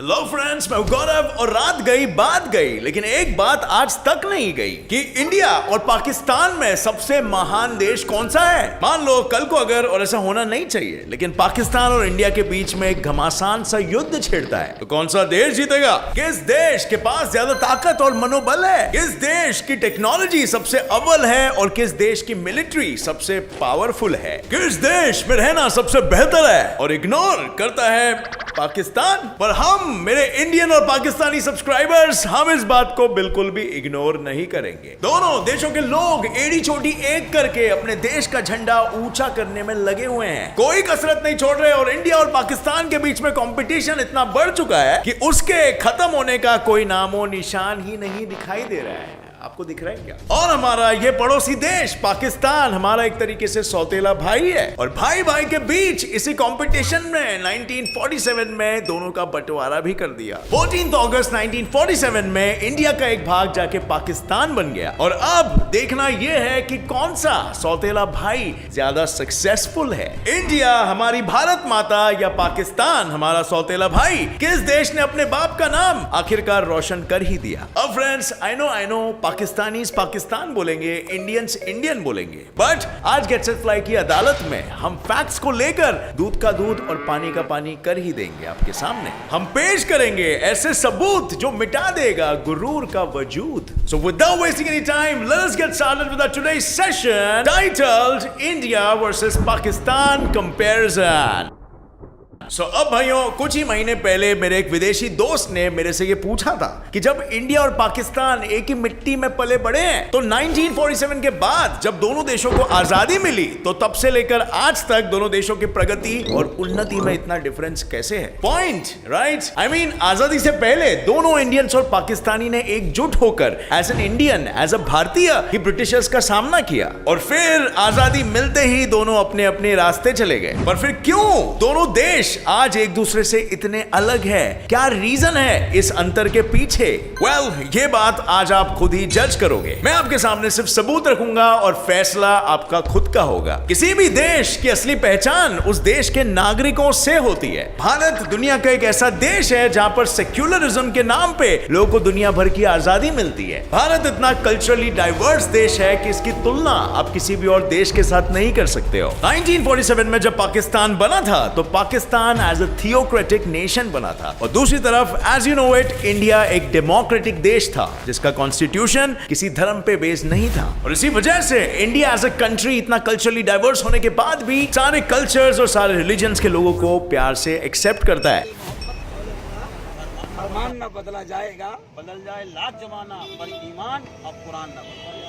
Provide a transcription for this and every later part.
Hello friends, मैं गौरव और रात गई बात गई, लेकिन एक बात आज तक नहीं गई कि इंडिया और पाकिस्तान में सबसे महान देश कौन सा है। मान लो कल को अगर, और ऐसा होना नहीं चाहिए, लेकिन पाकिस्तान और इंडिया के बीच में एक घमासान सा युद्ध छिड़ता है, तो कौन सा देश जीतेगा? किस देश के पास ज्यादा ताकत और मनोबल है? किस देश की टेक्नोलॉजी सबसे अव्वल है और किस देश की मिलिट्री सबसे पावरफुल है? किस देश में रहना सबसे बेहतर है और इग्नोर करता है पाकिस्तान? पर हम, मेरे इंडियन और पाकिस्तानी सब्सक्राइबर्स, हम इस बात को बिल्कुल भी इग्नोर नहीं करेंगे। दोनों देशों के लोग एड़ी चोटी एक करके अपने देश का झंडा ऊंचा करने में लगे हुए हैं, कोई कसरत नहीं छोड़ रहे, और इंडिया और पाकिस्तान के बीच में कंपटीशन इतना बढ़ चुका है कि उसके खत्म होने का कोई नामो निशान ही नहीं दिखाई दे रहा है। आपको दिख रहा है क्या? और हमारा ये पड़ोसी देश पाकिस्तान हमारा एक तरीके से सौतेला भाई है, और भाई भाई के बीच इसी कंपटीशन में 1947 में दोनों का बंटवारा भी कर दिया। 14 अगस्त 1947 में इंडिया का एक भाग जाके पाकिस्तान बन गया, और अब देखना यह है कि कौन सा सौतेला भाई ज्यादा सक्सेसफुल है, इंडिया हमारी भारत माता या पाकिस्तान हमारा सौतेला भाई? किस देश ने अपने बाप का नाम आखिरकार रोशन कर ही दिया? अब friends, I know Pakistanis Pakistan बोलेंगे, इंडियंस इंडियन बोलेंगे, बट आज गेट सेट फ्लाई की अदालत में हम फैक्ट्स को लेकर दूध का दूध और पानी का पानी कर ही देंगे। आपके सामने हम पेश करेंगे ऐसे सबूत जो मिटा देगा गुरूर का वजूद। So without wasting any time, let us get started with our today's session titled India versus Pakistan comparison. अब भाइयों, कुछ ही महीने पहले मेरे एक विदेशी दोस्त ने मेरे से ये पूछा था कि जब इंडिया और पाकिस्तान एक ही मिट्टी में पले बड़े हैं, तो 1947 के बाद जब दोनों देशों को आजादी मिली, तो तब से लेकर आज तक दोनों देशों की प्रगति और उन्नति में इतना डिफरेंस कैसे है? Point, right? आई मीन, आजादी से पहले दोनों इंडियंस और पाकिस्तानी ने एकजुट होकर as an Indian, as a भारतीय ही ब्रिटिशर्स का सामना किया, और फिर आजादी मिलते ही दोनों अपने अपने रास्ते चले गए। पर फिर क्यों दोनों देश आज एक दूसरे से इतने अलग है? क्या रीजन है इस अंतर के पीछे? ये बात आज आप खुद ही जज करोगे। मैं आपके सामने सिर्फ सबूत रखूंगा और फैसला आपका खुद का होगा। किसी भी देश की असली पहचान उस देश के नागरिकों से होती है। भारत दुनिया का एक ऐसा देश है जहां पर सेक्युलरिज्म के नाम पे लोगों को दुनिया भर की आजादी मिलती है। भारत इतना कल्चरली डाइवर्स देश है कि इसकी तुलना आप किसी भी और देश के साथ नहीं कर सकते हो। 1947 में जब पाकिस्तान बना था, तो Pakistan as a theocratic nation बना था, और दूसरी तरफ as you know it, India एक डेमोक्रेटिक देश था जिसका कॉन्स्टिट्यूशन किसी धर्म पे बेस्ड नहीं था। और इसी वजह से इंडिया एज अ कंट्री इतना कल्चरली डाइवर्स होने के बाद भी सारे कल्चर्स और सारे रिलीजन्स के लोगों को प्यार से एक्सेप्ट करता है। फरमान न बदला जाएगा, बदल जाए लाख जमाना, पर ईमान अब कुरान न बदला।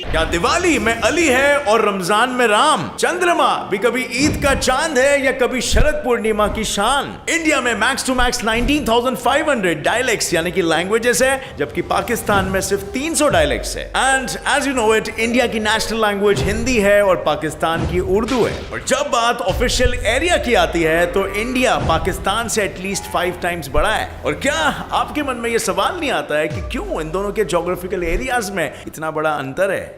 क्या दिवाली में अली है और रमजान में राम? चंद्रमा भी कभी ईद का चांद है या कभी शरद पूर्णिमा की शान? इंडिया में मैक्स टू मैक्स 19,500 डायलेक्ट्स यानी कि लैंग्वेजेस है, जबकि पाकिस्तान में सिर्फ 300 डायलेक्ट्स है। And as you know it, India की नेशनल लैंग्वेज हिंदी है और पाकिस्तान की उर्दू है। और जब बात ऑफिशियल एरिया की आती है, तो इंडिया पाकिस्तान से एटलीस्ट 5 टाइम्स बड़ा है। और क्या आपके मन में यह सवाल नहीं आता है कि क्यों इन दोनों के ज्योग्राफिकल एरियाज में इतना बड़ा अंतर है?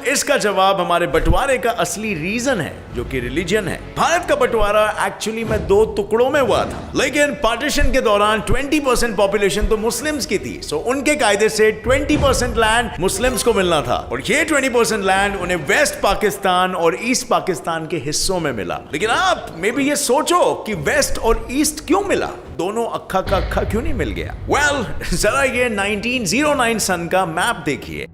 इसका जवाब हमारे बंटवारे का असली रीजन है, जो कि रिलीजन है। भारत का बंटवारा एक्चुअली में 2 टुकड़ों में हुआ था, लेकिन पार्टीशन के दौरान 20% पॉपुलेशन तो मुस्लिम्स की थी, सो उनके कायदे से 20% लैंड मुस्लिम्स को मिलना था, और ये 20% लैंड उन्हें वेस्ट पाकिस्तान और ईस्ट पाकिस्तान के हिस्सों में मिला। लेकिन आप मे बी ये सोचो कि वेस्ट और ईस्ट क्यों मिला, दोनों अक्खा का अक्खा क्यों नहीं मिल गया? जरा ये 1909 सन का मैप देखिए।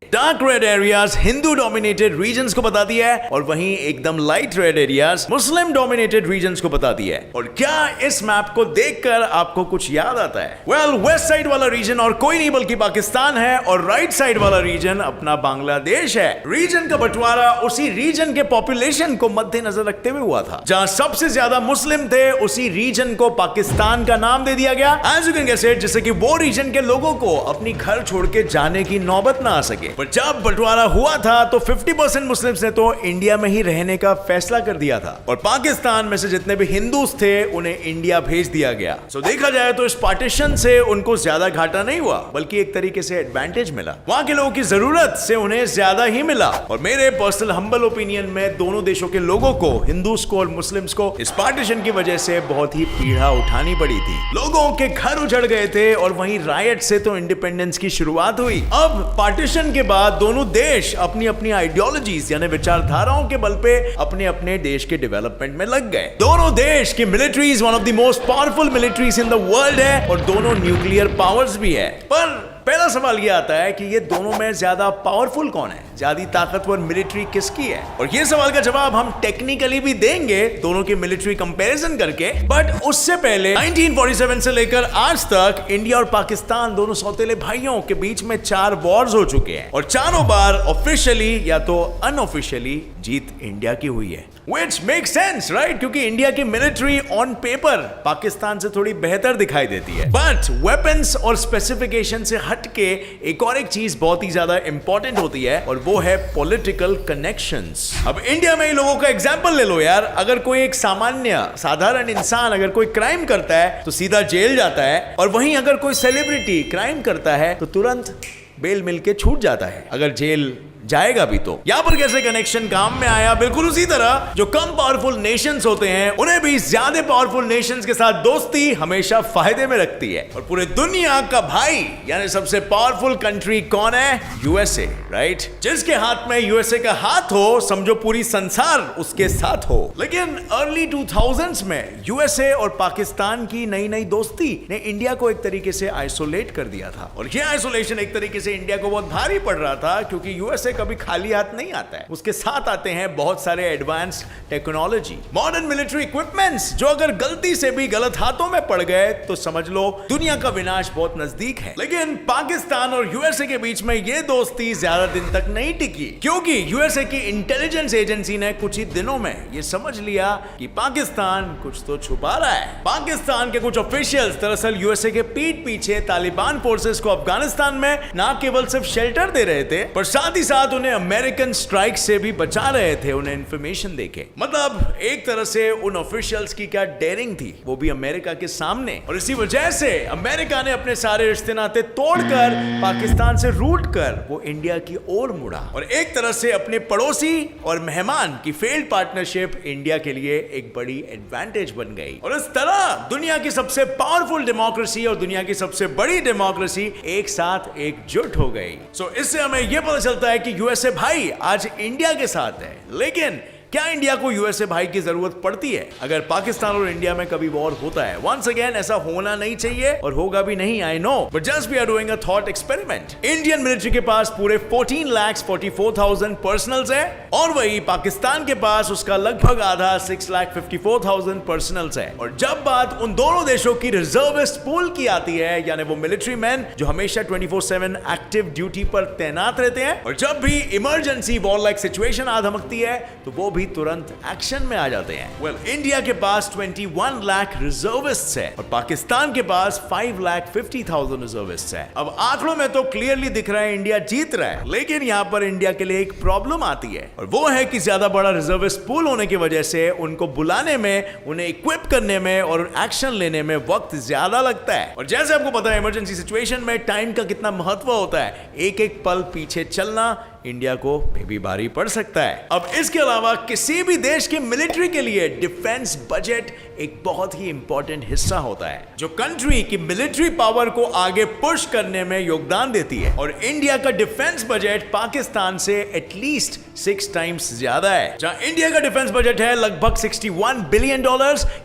Dark red areas Hindu dominated regions को बताती है, और वहीं एकदम light red areas Muslim dominated regions को बताती है। और क्या इस मैप को देखकर आपको कुछ याद आता है? वेस्ट साइड वाला रीजन और कोई नहीं बल्कि पाकिस्तान है, और राइट साइड वाला रीजन अपना बांग्लादेश है। रीजन का बंटवारा उसी रीजन के पॉपुलेशन को मद्देनजर रखते हुए हुआ था। जहां सबसे ज्यादा मुस्लिम थे, उसी रीजन को पाकिस्तान का नाम दे दिया गया, as you can guess it, जिससे कि वो रीजन के लोगों को अपनी घर छोड़ के जाने की नौबत ना आ सके। पर जब बंटवारा हुआ था तो 50% मुस्लिम्स ने तो इंडिया में ही रहने का फैसला कर दिया था और पाकिस्तान में से जितने भी हिंदूस थे उन्हें इंडिया भेज दिया गया। सो देखा जाए तो इस पार्टीशन से उनको ज्यादा घाटा नहीं हुआ बल्कि एक तरीके से एडवांटेज मिला। वहां के लोगों की जरूरत से उन्हें ज्यादा ही मिला और मेरे पर्सनल हम्बल ओपिनियन में दोनों देशों के लोगों को, हिंदूस को और मुस्लिम्स को, इस पार्टीशन की वजह से बहुत ही पीड़ा उठानी पड़ी थी। लोगों के घर उजड़ गए थे और वहीं रायट से तो इंडिपेंडेंस की शुरुआत हुई। अब पार्टीशन के बाद दोनों देश अपनी अपनी आइडियोलॉजीज यानी विचारधाराओं के बल पे अपने अपने देश के डेवलपमेंट में लग गए। दोनों देश की militaries one of the most powerful militaries in the world है और दोनों न्यूक्लियर पावर्स भी है। पर पहला सवाल यह आता है कि ये दोनों में ज्यादा पावरफुल कौन है, ज्यादा ताकतवर मिलिट्री किसकी है? और ये सवाल का जवाब हम टेक्निकली भी देंगे दोनों की मिलिट्री कंपैरिजन करके। बट उससे पहले 1947 से लेकर आज तक इंडिया और पाकिस्तान दोनों सौतेले भाइयों के बीच में 4 वॉर्स हो चुके हैं और चारों बार ऑफिशियली या तो अनऑफिशियली जीत इंडिया की हुई है। Which makes sense, right? क्योंकि इंडिया की मिलिट्री ऑन पेपर पाकिस्तान से थोड़ी बेहतर दिखाई देती है। बट वेपन्स और स्पेसिफिकेशन से हटके एक और एक चीज बहुत ही ज्यादा इंपॉर्टेंट होती है और वो है पॉलिटिकल कनेक्शंस। अब इंडिया में ही लोगों का एग्जांपल ले लो यार। अगर कोई एक सामान्य साधारण इंसान अगर कोई क्राइम करता है तो सीधा जेल जाता है और वहीं अगर कोई सेलिब्रिटी क्राइम करता है तो तुरंत बेल मिलके छूट जाता है, अगर जेल जाएगा भी तो। यहां पर कैसे कनेक्शन काम में आया? बिल्कुल उसी तरह जो कम पावरफुल नेशंस होते हैं उन्हें भी ज्यादा पावरफुल नेशंस के साथ दोस्ती हमेशा फायदे में रखती है। और पूरे दुनिया का भाई यानी सबसे पावरफुल कंट्री कौन है? USA, right? जिसके हाथ में यूएसए का हाथ हो समझो पूरी संसार उसके साथ हो। लेकिन अर्ली 2000s में यूएसए और पाकिस्तान की नई नई दोस्ती ने इंडिया को एक तरीके से आइसोलेट कर दिया था और यह आइसोलेशन एक तरीके से इंडिया को बहुत भारी पड़ रहा था क्योंकि यूएसए कभी खाली हाथ नहीं आता है। उसके साथ आते हैं बहुत सारे advance technology, modern military equipments जो अगर गलती से भी गलत हाथों में पड़ गए तो समझ लो दुनिया का विनाश बहुत नजदीक है। लेकिन पाकिस्तान और यूएसए के बीच में यह दोस्ती ज्यादा दिन तक नहीं टिकी क्योंकि यूएसए की इंटेलिजेंस एजेंसी ने कुछ ही दिनों में यह समझ लिया कि पाकिस्तान कुछ तो छुपा रहा है। पाकिस्तान के कुछ ऑफिशियल्स दरअसल यूएसए के पीठ पीछे तालिबान फोर्सेस को अफगानिस्तान में ना केवल सिर्फ शेल्टर दे रहे थे पर साथ ही साथ उन्हें अमेरिकन स्ट्राइक से भी बचा रहे थे उन्हें इंफॉर्मेशन देके। मतलब एक तरह से उन ऑफिशियल्स की क्या डेयरिंग थी, वो भी अमेरिका के सामने। और इसी वजह से अमेरिका ने अपने सारे रिश्ते नाते तोड़कर पाकिस्तान से रूट कर वो इंडिया की ओर मुड़ा और एक तरह से अपने पड़ोसी और मेहमान की फेल्ड पार्टनरशिप इंडिया के लिए एक बड़ी एडवांटेज बन गई। और इस तरह दुनिया की सबसे पावरफुल डेमोक्रेसी और दुनिया की सबसे बड़ी डेमोक्रेसी एक साथ एकजुट हो गई। सो इससे हमें यह पता चलता है कि यूएसए भाई आज इंडिया के साथ है। लेकिन क्या इंडिया को यूएसए भाई की जरूरत पड़ती है अगर पाकिस्तान और इंडिया में कभी वॉर होता है? वंस अगेन ऐसा होना नहीं चाहिए और होगा भी नहीं, I know, but just we are doing a thought experiment. Indian military के पास पूरे 14,44,000 पर्सनल्स है और वही पाकिस्तान के पास उसका लगभग आधा 6,54,000 पर्सनल्स है। और जब बात उन दोनों देशों की रिजर्विस्ट पूल की आती है यानी वो मिलिट्री मैन जो हमेशा 24/7 एक्टिव ड्यूटी पर तैनात रहते हैं और जब भी इमरजेंसी वॉर लाइक सिचुएशन आ धमकती है तो वो भी तुरंत एक्शन में आ जाते हैं। वेल, इंडिया के पास 21 लाख रिजर्विस्ट्स है और पाकिस्तान के पास 5,50,000 रिजर्विस्ट्स है। अब आंकड़ों में तो क्लियरली दिख रहा है इंडिया जीत रहा है, लेकिन यहां पर इंडिया के लिए एक प्रॉब्लम आती है और वो है कि ज्यादा बड़ा रिजर्विस्ट पूल होने की वजह से उनको बुलाने में, उन्हें इक्विप करने में और एक्शन लेने में वक्त ज्यादा लगता है। और जैसे आपको पता है इमरजेंसी सिचुएशन में टाइम का कितना महत्व होता है, एक एक पल पीछे चलना इंडिया को भी भारी पड़ सकता है। अब इसके अलावा किसी भी देश की मिलिट्री के लिए डिफेंस बजट एक बहुत ही इंपॉर्टेंट हिस्सा होता है जो कंट्री की मिलिट्री पावर को आगे पुश करने में योगदान देती है। और इंडिया का डिफेंस बजट पाकिस्तान से एटलीस्ट 6 टाइम्स ज्यादा है। जहां इंडिया का डिफेंस बजट है लगभग $61 बिलियन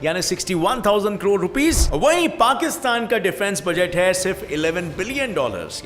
यानी 61,000 करोड़ रुपीस, वहीं पाकिस्तान का डिफेंस बजट है सिर्फ $11 बिलियन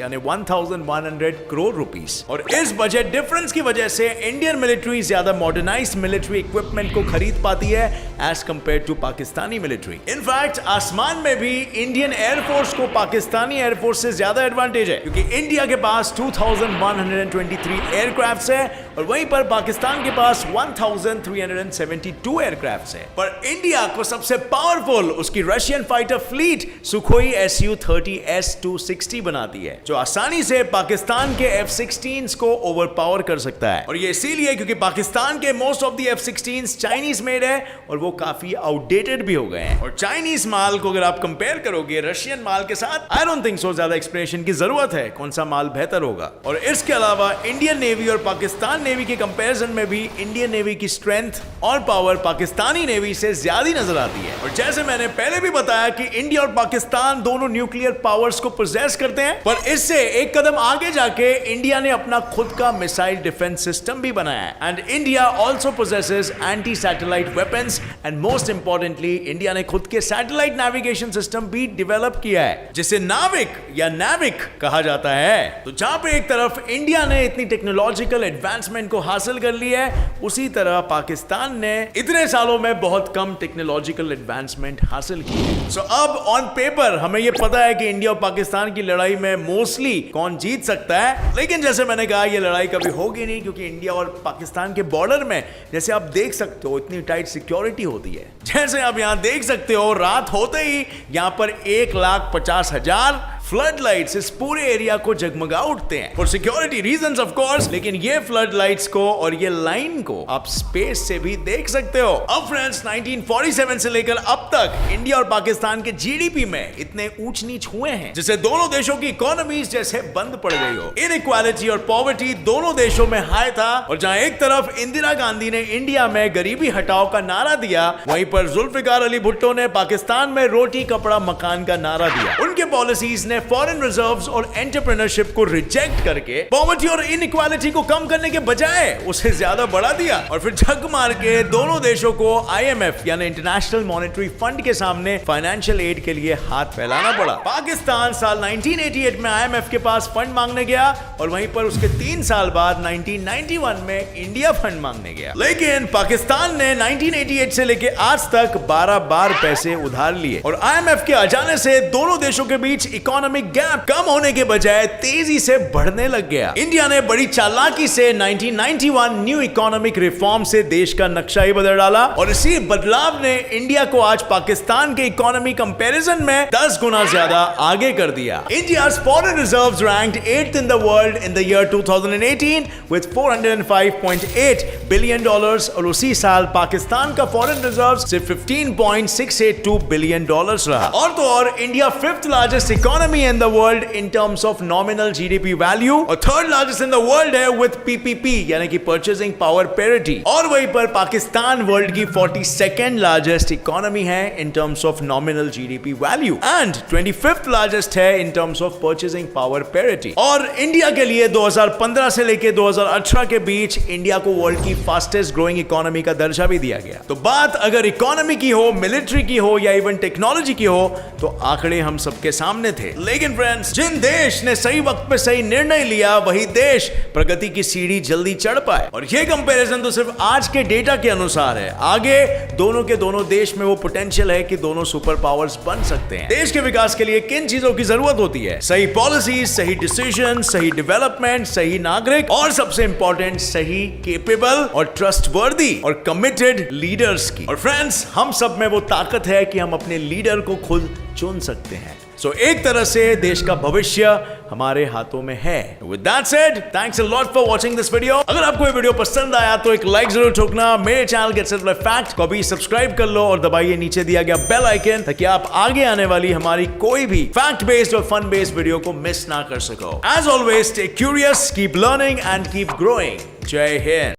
यानी 1,100 करोड़ रुपीस। और इस बजट डिफरेंस की वजह से इंडियन मिलिट्री ज्यादा मॉडर्नाइज्ड मिलिट्री इक्विपमेंट को खरीद पाती है as compare to Pakistani military. In fact आसमान में भी इंडियन एयरफोर्स को पाकिस्तानी एयरफोर्स से ज्यादा एडवांटेज है, क्योंकि इंडिया के पास 2123 एयरक्राफ्ट है और वहीं पर पाकिस्तान के पास 1372 एयरक्राफ्ट है। पर इंडिया को सबसे पावरफुल उसकी Russian fighter fleet Sukhoi Su-30 S-260 बनाती है, जो आसानी से पाकिस्तान के F-16s को ओवरपावर कर सकता है। और ये इसीलिए क्योंकि पाकिस्तान के most of the F-16s Chinese made है और वो काफी आउटडेटेड भी हो गए हैं। और चाइनीज माल को अगर आप कंपेयर करोगे रशियन माल के साथ, आई डोंट थिंक सो ज्यादा एक्सप्लेनेशन की जरूरत है कौन सा माल बेहतर होगा। और इसके अलावा इंडियन नेवी और पाकिस्तान नेवी के कंपैरिजन में भी इंडियन नेवी की स्ट्रेंथ और पावर पाकिस्तानी नेवी से ज्यादा नजर आती है। और जैसे मैंने पहले भी बताया कि इंडिया और पाकिस्तान दोनों न्यूक्लियर पावर्स को पोजेस करते हैं, पर इससे एक कदम आगे जाके इंडिया ने अपना खुद का मिसाइल डिफेंस सिस्टम भी बनाया है। And India also possesses anti satellite weapons and most importantly India ने खुद के सैटेलाइट नेविगेशन सिस्टम भी डेवलप किया है, जिसे नाविक या नाविक कहा जाता है। तो जहां पे एक तरफ इंडिया ने इतनी टेक्नोलॉजिकल एडवांसमेंट को हासिल कर लिया है, उसी तरह पाकिस्तान ने इतने सालों में बहुत कम टेक्नोलॉजिकल एडवांसमेंट हासिल की है। सो अब ऑन पेपर हमें यह पता है कि इंडिया और पाकिस्तान की लड़ाई में मोस्टली कौन जीत सकता है, लेकिन जैसे मैंने कहा यह लड़ाई कभी होगी नहीं, क्योंकि इंडिया और पाकिस्तान के बॉर्डर में जैसे आप देख सकते हो इतनी टाइट सिक्योरिटी होती है। जैसे आप यहां देख सकते हो रात होते ही यहां पर 1,50,000 फ्लड लाइट्स इस पूरे एरिया को जगमगा उठते हैं for security reasons of course. लेकिन ये फ्लड लाइट्स को और ये लाइन को आप स्पेस से भी देख सकते हो। अब फ्रेंड्स 1947 से लेकर अब तक इंडिया और पाकिस्तान के जीडीपी में इतने ऊंच नीच हुए हैं जिससे दोनों देशों की इकोनॉमीज जैसे बंद पड़ गई हो। इनइक्वालिटी और पॉवर्टी दोनों देशों में हाई था, और जहां एक तरफ इंदिरा गांधी ने इंडिया में गरीबी हटाओ का नारा दिया, वहीं पर जुल्फिकार अली भुट्टो ने पाकिस्तान में रोटी कपड़ा मकान का नारा दिया। उनके पॉलिसीज ने फॉरेन रिजर्व्स और एंटरप्रेन्योरशिप को रिजेक्ट करके पॉवर्टी और इनइक्वालिटी को कम करने के बजाय उसे ज्यादा बढ़ा दिया, और फिर झक मार के दोनों देशों को IMF यानी इंटरनेशनल मॉनेटरी फंड के सामने फाइनेंशियल एड के लिए हाथ फैलाना पड़ा। पाकिस्तान साल 1988 में IMF के पास फंड मांगने गया, और वहीं पर उसके 3 साल बाद 1991 में इंडिया फंड मांगने गया। लेकिन पाकिस्तान ने 1988 से लेकर आज तक 12 बार पैसे उधार लिए, और IMF के आ जाने से दोनों देशों के बीच इकोनॉमिक गैप कम होने के बजाय तेजी से बढ़ने लग गया। इंडिया ने बड़ी चालाकी से 1991 न्यू इकोनॉमिक रिफॉर्म से देश का नक्शा ही बदल डाला, और इसी बदलाव ने इंडिया को आज पाकिस्तान के इकोनॉमी कंपैरिजन में 10 गुना ज्यादा आगे कर दिया। India's foreign reserves ranked 8th in the world in the year 2018 with $405.8 billion, और उसी साल पाकिस्तान का फॉरेन रिजर्व्स सिर्फ $15.682 billion रहा। और तो और India 5th largest economy in the world in terms of nominal GDP value, और 3rd largest in the world है with PPP यानी कि purchasing power parity, और वहीं पर पाकिस्तान वर्ल्ड की 42nd largest economy है in terms of nominal GDP value and 25th largest है in terms of purchasing power parity। और इंडिया के लिए 2015 से लेकर 2018 के बीच इंडिया को वर्ल्ड की फास्टेस्ट ग्रोइंग इकोनॉमी का दर्जा भी दिया गया। तो बात अगर इकोनॉमी की हो, मिलिट्री की हो या इवन टेक्नोलॉजी की हो, तो आंकड़े हम सबके सामने थे। लेकिन फ्रेंड्स, जिन देश ने सही वक्त पे सही निर्णय लिया वही देश प्रगति की सीढ़ी जल्दी चढ़ पाए। और ये कंपैरिजन तो सिर्फ आज के डेटा के अनुसार है, आगे दोनों के दोनों देश में वो पोटेंशियल है कि दोनों सुपर पावर्स बन सकते हैं। देश के विकास के लिए किन चीजों की जरूरत होती है? सही पॉलिसी, सही डिसीजन, सही डेवलपमेंट, सही नागरिक, और सबसे इंपॉर्टेंट सही केपेबल और ट्रस्टवर्दी और कमिटेड लीडर्स की। और फ्रेंड्स, हम सब में वो ताकत है कि हम अपने लीडर को खुद चुन सकते हैं। सो एक तरह से देश का भविष्य हमारे हाथों में है। With that said, thanks a lot for watching this video। अगर आपको ये वीडियो पसंद आया तो एक लाइक जरूर ठोकना। मेरे channel get set bye fact को भी सब्सक्राइब कर लो और दबाइए नीचे दिया गया बेल आइकन, ताकि आप आगे आने वाली हमारी कोई भी फैक्ट बेस्ड और फन बेस्ड वीडियो को मिस ना कर सको। As always, stay curious, keep learning and keep growing। जय हिंद।